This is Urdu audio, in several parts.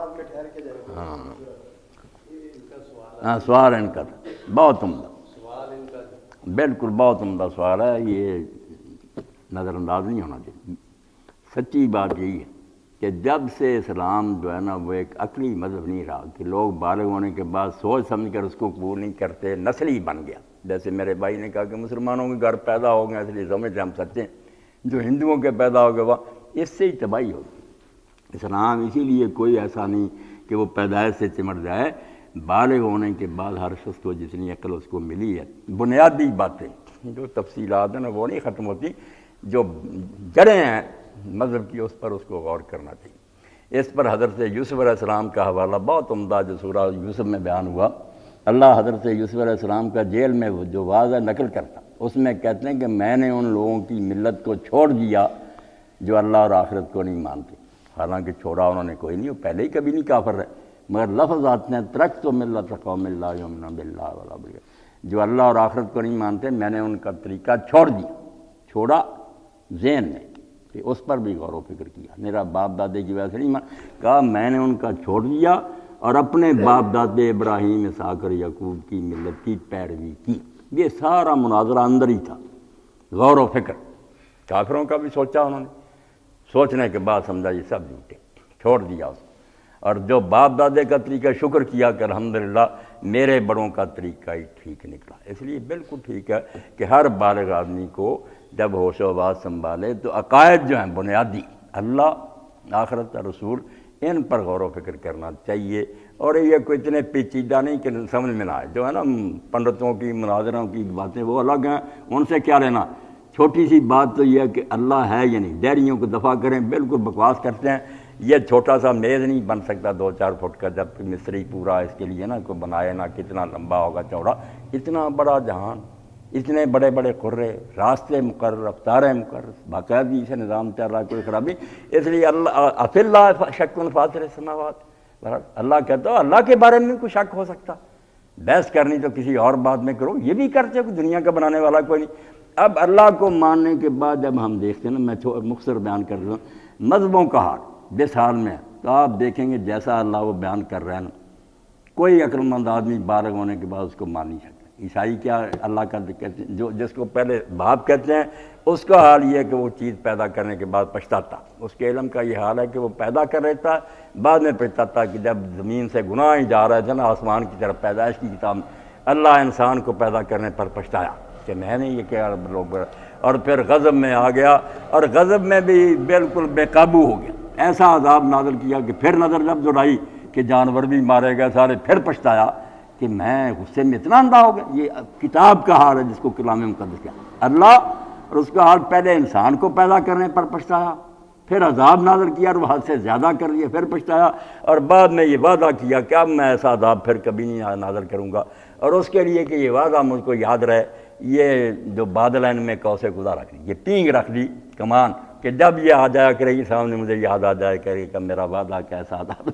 ہاں ہاں، سوال ان کا بہت عمدہ، بالکل بہت عمدہ سوال ہے، یہ نظر انداز نہیں ہونا چاہیے۔ سچی بات یہی ہے کہ جب سے اسلام جو ہے نا وہ ایک عقلی مذہب نہیں رہا کہ لوگ بالغ ہونے کے بعد سوچ سمجھ کر اس کو قبول نہیں کرتے، نسلی بن گیا۔ جیسے میرے بھائی نے کہا کہ مسلمانوں کے گھر پیدا ہو گئے اس لیے سمجھتے ہم سچے ہیں، جو ہندوؤں کے پیدا ہو گئے وہ اس سے ہی تباہی ہوگی۔ اسلام اسی لیے کوئی ایسا نہیں کہ وہ پیدائش سے چمٹ جائے، بالغ ہونے کے بعد ہر شخص کو جتنی عقل اس کو ملی ہے، بنیادی باتیں جو تفصیلات ہیں نا وہ نہیں ختم ہوتی، جو جڑیں ہیں مذہب کی اس پر اس کو غور کرنا چاہیے۔ اس پر حضرت یوسف علیہ السلام کا حوالہ بہت عمدہ جو سورہ یوسف میں بیان ہوا، اللہ حضرت یوسف علیہ السلام کا جیل میں جو واضح نقل کرتا، اس میں کہتے ہیں کہ میں نے ان لوگوں کی ملت کو چھوڑ دیا جو اللہ اور آخرت کو نہیں مانتے۔ حالانکہ چھوڑا انہوں نے کوئی نہیں، وہ پہلے ہی کبھی نہیں کافر رہے، مگر لفظ آتے ہیں ترکت ملت قوم لا یؤمنون باللہ ولا بالآخرۃ، جو اللہ اور آخرت کو نہیں مانتے میں نے ان کا طریقہ چھوڑ دیا۔ چھوڑا ذہن میں کہ اس پر بھی غور و فکر کیا، میرا باپ دادے کی وجہ سے نہیں کہا میں نے ان کا چھوڑ دیا اور اپنے باپ دادے ابراہیم اسحاق اور یعقوب کی ملت کی پیروی کی۔ یہ سارا مناظرہ اندر ہی تھا، غور و فکر۔ کافروں کا بھی سوچا انہوں نے، سوچنے کے بعد سمجھا یہ سب جھوٹے، چھوڑ دیا اس کو۔ اور جو باپ دادے کا طریقہ شکر کیا کہ الحمدللہ میرے بڑوں کا طریقہ ہی ٹھیک نکلا۔ اس لیے بالکل ٹھیک ہے کہ ہر بالغ آدمی کو جب ہوش و حواس سنبھالے تو عقائد جو ہیں بنیادی اللہ، آخرت، رسول، ان پر غور و فکر کرنا چاہیے۔ اور یہ کوئی اتنے پیچیدہ نہیں کہ سمجھ میں نہ آئے، جو ہے نا پنڈتوں کی مناظروں کی باتیں وہ الگ ہیں، ان سے کیا لینا۔ چھوٹی سی بات تو یہ ہے کہ اللہ ہے یا نہیں، ڈیریوں کو دفع کریں، بالکل بکواس کرتے ہیں۔ یہ چھوٹا سا میز نہیں بن سکتا 2-4 فٹ کا، جب مستری پورا اس کے لیے نا کو بنائے نا، کتنا لمبا ہوگا چوڑا، اتنا بڑا جہان، اتنے بڑے بڑے قرے، راستے مقرر، رفتاریں مقرر، باقاعدگی سے نظام چل رہا ہے، کوئی خرابی۔ اس لیے فی اللہ شک فاطر السماوات، اللہ کہتا ہو اللہ کے بارے میں کوئی شک ہو سکتا؟ بحث کرنی تو کسی اور بات میں کرو، یہ بھی کرتے کوئی دنیا کا بنانے والا کوئی نہیں۔ اب اللہ کو ماننے کے بعد جب ہم دیکھتے ہیں نا، میں مختصر بیان کر رہا ہوں مذہبوں کا حال جس حال میں ہے، تو آپ دیکھیں گے جیسا اللہ وہ بیان کر رہے ہیں نا، کوئی عقل مند آدمی بالغ ہونے کے بعد اس کو مان نہیں سکتا۔ عیسائی کیا اللہ کا کہتے ہیں، جو جس کو پہلے باپ کہتے ہیں، اس کا حال یہ ہے کہ وہ چیز پیدا کرنے کے بعد پچھتاتا۔ اس کے علم کا یہ حال ہے کہ وہ پیدا کر رہتا ہے، بعد میں پچھتاتا کہ جب زمین سے گناہ ہی جا رہے تھے نا آسمان کی طرف، پیدائش کی کتاب میں اللہ انسان کو پیدا کرنے پر پچھتایا کہ میں نے یہ کیا لوگ، اور پھر غضب میں آ گیا، اور غضب میں بھی بالکل بے قابو ہو گیا، ایسا عذاب نازل کیا کہ پھر نظر جب دوہرائی کہ جانور بھی مارے گئے سارے، پھر پچھتایا کہ میں غصے میں اتنا اندھا ہو گیا۔ یہ کتاب کا حال ہے جس کو کلام مقدس کیا اللہ، اور اس کا حال پہلے انسان کو پیدا کرنے پر پچھتایا، پھر عذاب نازل کیا اور وہ حد سے زیادہ کر دیا، پھر پچھتایا، اور بعد میں یہ وعدہ کیا کہ اب میں ایسا عذاب پھر کبھی نہیں نازل کروں گا۔ اور اس کے لیے کہ یہ وعدہ مجھ کو یاد رہے، یہ جو بادل ہیں ان میں قوس قزح رکھ دی، یہ پینگ رکھ دی کمان، کہ جب یہ آ جایا کرے گی سامنے مجھے یاد آ جایا کرے کہ میرا وعدہ کیسا تھا۔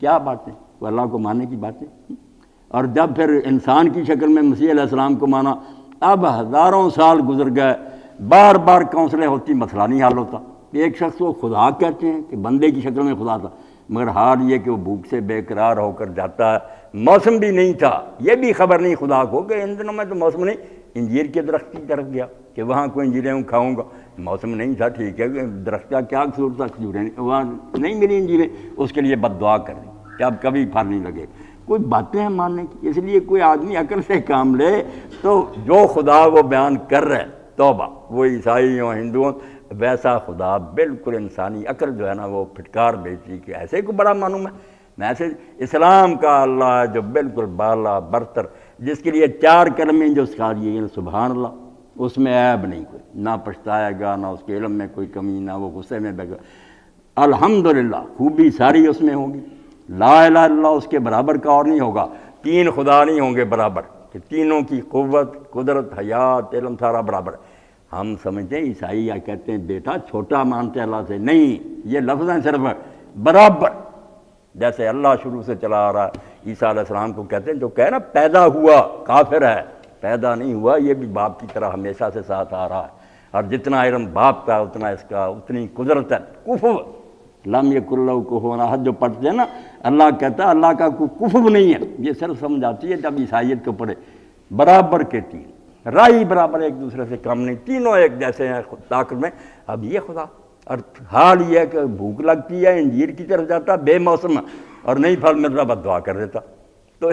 کیا باتیں، وہ اللہ کو ماننے کی باتیں۔ اور جب پھر انسان کی شکل میں مسیح علیہ السلام کو مانا، اب ہزاروں سال گزر گئے، بار بار کونسلیں ہوتی، مسئلہ نہیں حل ہوتا۔ ایک شخص کو خدا کہتے ہیں کہ بندے کی شکل میں خدا تھا، مگر حال یہ کہ وہ بھوک سے بے قرار ہو کر جاتا ہے، موسم بھی نہیں تھا، یہ بھی خبر نہیں خدا کو کہ ان دنوں میں تو موسم نہیں، انجیر کے درخت کی طرف گیا کہ وہاں کوئی انجیریں کھاؤں گا، موسم نہیں تھا، ٹھیک ہے درخت کا کیا قصور تھا، کھجوریں وہاں نہیں ملی انجیریں، اس کے لیے بد دعا کر دی کہ اب کبھی پھل نہیں لگے۔ کوئی باتیں ہیں ماننے کی، اس لیے کوئی آدمی عقل سے کام لے تو جو خدا وہ بیان کر رہے توبہ، وہ عیسائی ہوں ہندوؤں، ویسا خدا بالکل انسانی عقل جو ہے نا وہ پھٹکار بیچی کہ ایسے کو بڑا معلوم ہے۔ میں ایسے اسلام کا اللہ ہے جو بالکل بالا برتر، جس کے لیے 4 کلمے جو سکھا دیے ہیں سبحان اللہ، اس میں عیب نہیں کوئی، نہ پچھتائے گا، نہ اس کے علم میں کوئی کمی، نہ وہ غصے میں بے گا، الحمدللہ خوبی ساری اس میں ہوگی۔ لا الہ الا اللہ اس کے برابر کا اور نہیں ہوگا، 3 خدا نہیں ہوں گے برابر کہ تینوں کی قوت، قدرت، حیات، علم سارا برابر۔ ہم سمجھتے ہیں عیسائی یا کہتے ہیں بیٹا چھوٹا مانتے اللہ سے، نہیں، یہ لفظ ہیں صرف برابر، جیسے اللہ شروع سے چلا آ رہا ہے۔ عیسیٰ علیہ السلام کو کہتے ہیں جو کہہ نا پیدا ہوا، کافر ہے، پیدا نہیں ہوا، یہ بھی باپ کی طرح ہمیشہ سے ساتھ آ رہا ہے، اور جتنا علم باپ کا اتنا اس کا، اتنی قدرت ہے۔ کفو لم یکن لہ کفوا احد جو پڑھتے ہیں نا، اللہ کہتا ہے اللہ کا کوئی کفر نہیں ہے، یہ صرف سمجھ آتی ہے جب عیسائیت کو پڑھے۔ برابر کے تین، رائی برابر ایک دوسرے سے کم نہیں، تینوں ایک جیسے ہیں طاقت میں۔ اب یہ خدا، اور حال یہ ہے کہ بھوک لگتی ہے انجیر کی طرف جاتا بے موسم اور نہیں پھل مل رہا بد دعا کر دیتا۔ تو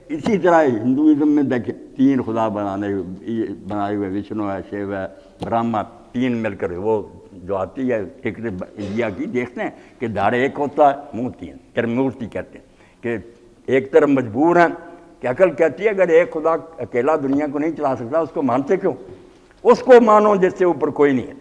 اسی طرح ہندوازم میں دیکھیں تین خدا بنائے ہوئے، وشنو ہے، شیو ہے، برہما، تین مل کر وہ جو آتی ہے فکر انڈیا کی، دیکھتے ہیں کہ دھاڑے ایک ہوتا ہے منہ تین، ترمورتی کہتے ہیں کہ ایک طرف مجبور ہیں کہ عقل کہتی ہے اگر ایک خدا اکیلا دنیا کو نہیں چلا سکتا اس کو مانتے کیوں؟ اس کو مانو جس سے اوپر کوئی نہیں ہے،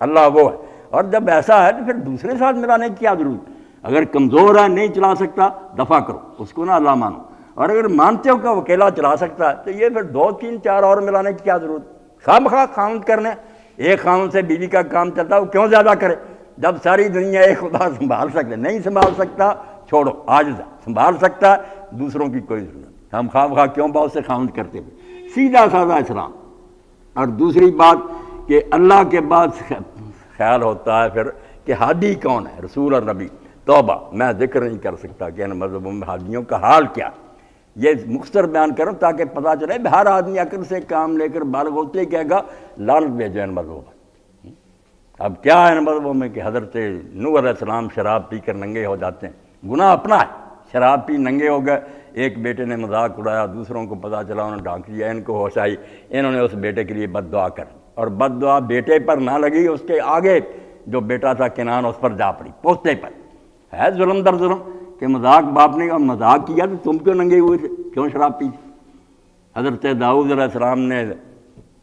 اللہ وہ ہے۔ اور جب ایسا ہے تو پھر دوسرے ساتھ ملانے کی کیا ضرورت؟ اگر کمزور ہے نہیں چلا سکتا دفع کرو اس کو، نہ اللہ مانو، اور اگر مانتے ہو کہ وہ اکیلا چلا سکتا ہے تو یہ پھر دو تین چار اور ملانے کی کیا ضرورت؟ خواہ بخواہ خاوند کرنے، ایک خاوند سے بیوی کا کام چلتا ہے وہ کیوں زیادہ کرے جب ساری دنیا ایک خدا سنبھال سکتے؟ نہیں سنبھال سکتا چھوڑو، عاجز ہے، سنبھال سکتا ہے دوسروں کی کوئی ضرورت نہیں، ہم خواہ بخواہ کیوں بہت سے خاوند کرتے ہوئے؟ سیدھا سادہ اسلام۔ اور دوسری بات کہ اللہ کے بعد خیال ہوتا ہے پھر کہ ہادی کون ہے، رسول اور نبی۔ توبہ، میں ذکر نہیں کر سکتا کہ ان مذہبوں میں ہادیوں کا حال کیا، یہ مختصر بیان کروں تاکہ پتہ چلے ہر آدمی عقل سے کام لے کر بالغ ہوتے ہی کہے گا لعنت بھیجو ان مذہبوں میں۔ اب کیا ہے ان مذہبوں میں کہ حضرت نوح علیہ السلام شراب پی کر ننگے ہو جاتے ہیں، گناہ اپنا ہے، شراب پی ننگے ہو گئے، ایک بیٹے نے مذاق اڑایا، دوسروں کو پتہ چلا انہوں نے ڈھانک لیا، ان کو ہوش آئی، انہوں نے اس بیٹے کے لیے بد دعا کر، اور بد دعا بیٹے پر نہ لگی، اس کے آگے جو بیٹا تھا کنان اس پر جا پڑی، پوتے پر۔ ہے ظلم در ظلم کہ مذاق باپ نے مذاق کیا تو تم کیوں ننگے ہوئے تھے، کیوں شراب پی؟ حضرت داؤد علیہ السلام نے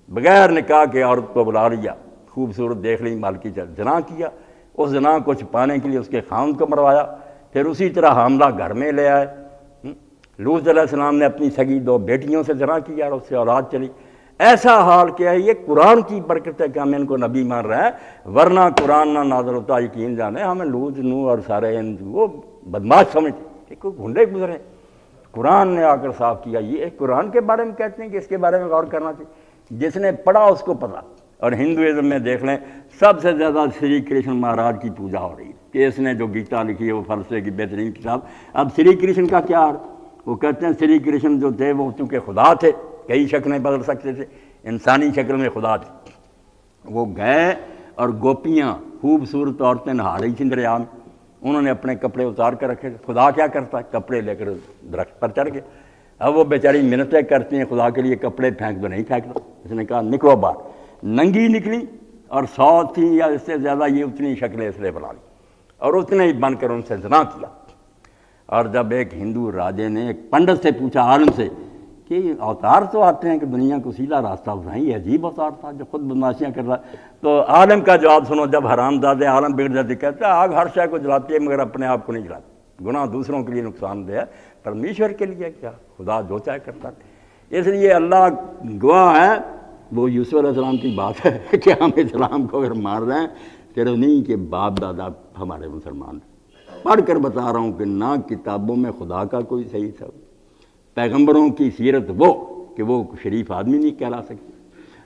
بغیر نکاح کے عورت کو بلا لیا، خوبصورت دیکھ لی، مالکی زنا کیا، اس زنا کو چھپانے کے لیے اس کے خاوند کو مروایا، پھر اسی طرح حاملہ گھر میں لے آئے۔ لوط علیہ السلام نے اپنی سگی دو بیٹیوں سے زنا کیا اور اس سے اولاد چلی۔ ایسا حال کیا ہے، یہ قرآن کی برکت ہے کہ ہم ان کو نبی مان رہے ہیں، ورنہ قرآن نہ نازل ہوتا، یقین جانے ہمیں لوط نوح اور سارے وہ بدماش سمجھتے کہ کوئی گھنڈے گزرے، قرآن نے آ کر صاف کیا۔ یہ قرآن کے بارے میں کہتے ہیں کہ اس کے بارے میں غور کرنا چاہیے، جس نے پڑھا اس کو پتہ۔ اور ہندوازم میں دیکھ لیں سب سے زیادہ شری کرشن مہاراج کی پوجا ہو رہی ہے کہ اس نے جو گیتا لکھی ہے وہ فلسفے کی بہترین کتاب۔ اب شری کرشن کا کیا حال؟ وہ کہتے ہیں شری کرشن جو تھے وہ چونکہ خدا تھے، کئی شکلیں بدل سکتے تھے، انسانی شکل میں خدا تھے، وہ گئے اور گوپیاں خوبصورت عورتیں نہا رہی تھیں دریا میں، انہوں نے اپنے کپڑے اتار کر رکھے۔ خدا کیا کرتا ہے؟ کپڑے لے کر درخت پر چڑھ گئے۔ اب وہ بیچاری منتیں کرتی ہیں خدا کے لیے کپڑے پھینک دو، نہیں پھینکتا، اس نے کہا نکلو باہر، ننگی نکلی اور 100 تھیں یا اس سے زیادہ، یہ اتنی شکلیں اس نے بنا لی اور اتنے ہی بن کر ان سے زنا کیا۔ اور جب ایک ہندو راجے نے ایک پنڈت سے پوچھا، عالم سے، کہ اوتار تو آتے ہیں کہ دنیا کو سیدھا راستہ بتائیں، یہ عجیب اوتار تھا جو خود بدماشیاں کر رہا، تو عالم کا جواب سنو، جب حرام زادے عالم بگڑ جاتے، کہتا ہے آگ ہر شے کو جلاتی ہے مگر اپنے آپ کو نہیں جلاتی، گناہ دوسروں کے لیے نقصان دہ ہے، پرمیشور کے لیے کیا، خدا جو چاہے کرتا ہے۔ اس لیے اللہ گواہ ہے، وہ یوسف علیہ السلام کی بات ہے کہ ہم اسلام کو اگر مار رہے ہیں صرف نہیں کہ باپ دادا ہمارے مسلمان ہیں۔ پڑھ کر بتا رہا ہوں کہ نہ کتابوں میں خدا کا کوئی صحیح تھا، پیغمبروں کی سیرت وہ کہ وہ شریف آدمی نہیں کہلا سکتے،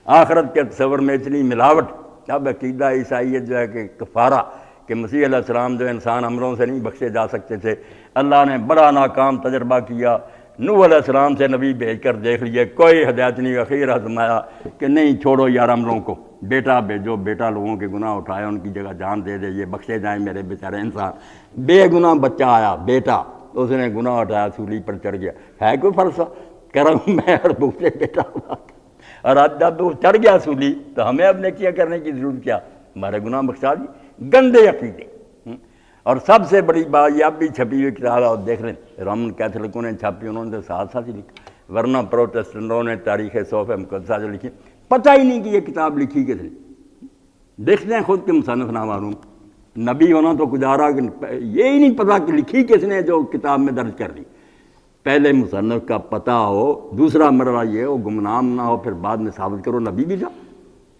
آخرت کے تصور میں اتنی ملاوٹ۔ اب عقیدہ عیسائیت جو ہے کہ کفارہ، کہ مسیح علیہ السلام جو انسان عملوں سے نہیں بخشے جا سکتے تھے، اللہ نے بڑا ناکام تجربہ کیا، نوح علیہ السلام سے نبی بھیج کر دیکھ لیے، کوئی ہدایت نہیں، اخیر آزمایا کہ نہیں چھوڑو یار عملوں کو، بیٹا بھیجو، بیٹا لوگوں کے گناہ اٹھائے ان کی جگہ جان دے دے، یہ بخشے جائیں میرے بیچارے انسان۔ بے گناہ بچہ آیا، بیٹا، اس نے گناہ اٹھایا، سولی پر چڑھ گیا، ہے کوئی فلسفہ؟ کرم میں اور بھوکے بیٹا ہوا، اور اب جب وہ چڑھ گیا سولی تو ہمیں اب نیکیاں کرنے کی ضرورت کیا، ہمارے گناہ بخشا دی۔ گندے عقیدے۔ اور سب سے بڑی بات یہ اب بھی چھپی ہوئی کتاب ہے، دیکھ لیں رومن کیتھولکوں نے چھاپی، انہوں نے ساتھ ساتھ ہی لکھا، ورنہ پروٹسٹنٹوں نے تاریخ صوف مقدسہ جو لکھی، پتہ ہی نہیں کہ یہ کتاب لکھی کس نے، دیکھتے ہیں خود کے مصنف نہ معلوم، نبی ہونا تو گزارا، یہی نہیں پتہ کہ لکھی کس نے جو کتاب میں درج کر لی۔ پہلے مصنف کا پتہ ہو، دوسرا مرحلہ یہ ہو گمنام نہ ہو، پھر بعد میں ثابت کرو نبی بھی تھا،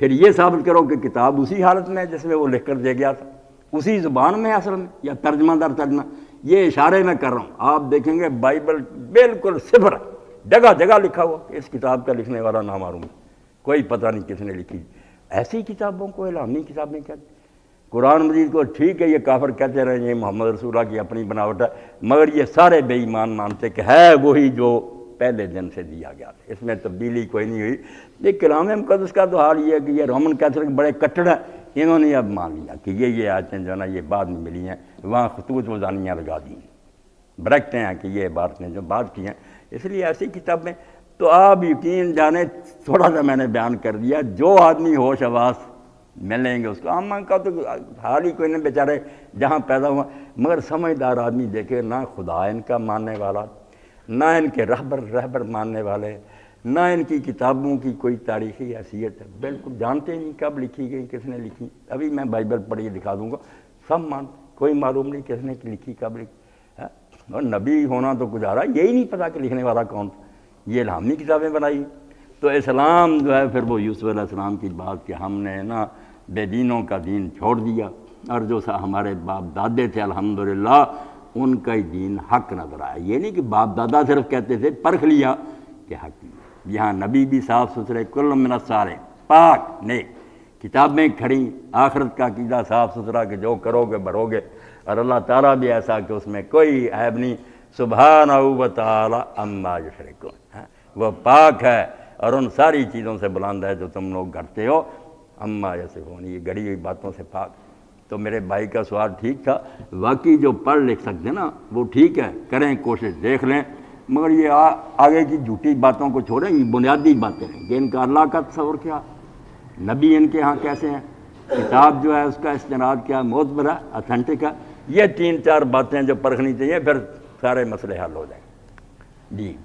پھر یہ ثابت کرو کہ کتاب اسی حالت میں ہے جس میں وہ لکھ کر دے گیا تھا، اسی زبان میں اصل میں، یا ترجمہ در ترجمہ۔ یہ اشارے میں کر رہا ہوں، آپ دیکھیں گے بائبل بالکل صفر، جگہ جگہ لکھا ہوا کہ اس کتاب کا لکھنے والا نامعلوم ہے، کوئی پتہ نہیں کس نے لکھی۔ ایسی کتابوں کو الہامی کتابیں کہتے ہیں۔ قرآن مجید کو ٹھیک ہے یہ کافر کہتے رہے یہ محمد رسول اللہ کی اپنی بناوٹ ہے، مگر یہ سارے بے ایمان مانتے کہ ہے وہی جو پہلے دن سے دیا گیا تھا، اس میں تبدیلی کوئی نہیں ہوئی۔ یہ کلام مقدس کا تو حال یہ ہے کہ یہ رومن کیتھولک بڑے کٹڑ ہیں، انہوں نے اب مان لیا کہ یہ آیتیں جو ہے نا یہ بعد میں ملی ہیں، وہاں خطوط وزانیاں لگا دی ہیں، برکتے ہیں کہ یہ عبارتیں جو بعد کی ہیں، اس لیے ایسی کتابیں تو آپ یقین جانیں تھوڑا سا میں نے بیان کر دیا، جو آدمی ہوش حواس ملیں گے اس کو، عام کا تو حال ہی کوئی نہیں بیچارے جہاں پیدا ہوا، مگر سمجھدار آدمی دیکھے نہ خدا ان کا ماننے والا، نہ ان کے رہبر ماننے والے، نہ ان کی کتابوں کی کوئی تاریخی حیثیت ہے، بالکل جانتے ہی نہیں کب لکھی گئی، کس نے لکھی۔ ابھی میں بائبل پڑھی دکھا دوں گا، سب کوئی معلوم نہیں کس نے لکھی کب لکھی، اور نبی ہونا تو گزارا، یہی نہیں پتا کہ لکھنے والا کون تھا، یہ الہامی کتابیں بنائی۔ تو اسلام جو ہے پھر وہ یوسف علیہ السلام کی بات کہ ہم نے نا بے دینوں کا دین چھوڑ دیا، اور جو ہمارے باپ دادے تھے الحمدللہ ان کا ہی دین حق نظر آیا، یہ نہیں کہ باپ دادا صرف کہتے تھے پرکھ لیا کہ حق لیا، یہاں نبی بھی صاف ستھرے، کل من الصالح پاک نیک، کتابیں کھڑی، آخرت کا عقیدہ صاف ستھرا کہ جو کرو گے بھرو گے، اور اللہ تعالیٰ بھی ایسا کہ اس میں کوئی عیب نہیں، سبحانہ و تعالی عما یشرکون، وہ پاک ہے اور ان ساری چیزوں سے بلند ہے جو تم لوگ کرتے ہو، اما یصفون، یہ گڑی ہوئی باتوں سے پاک۔ تو میرے بھائی کا سوال ٹھیک تھا، واقعی جو پڑھ لکھ سکتے نا وہ ٹھیک ہے، کریں کوشش دیکھ لیں، مگر یہ آگے کی جھوٹی باتوں کو چھوڑیں، یہ بنیادی باتیں ہیں کہ ان کا اللہ کا تصور کیا، نبی ان کے ہاں کیسے ہیں، کتاب جو ہے اس کا استناد کیا، معتبر ہے، اتھینٹک ہے، یہ 3-4 باتیں جو پرکھنی چاہیے، پھر سارے مسئلے حل ہو جائیں گے۔ جی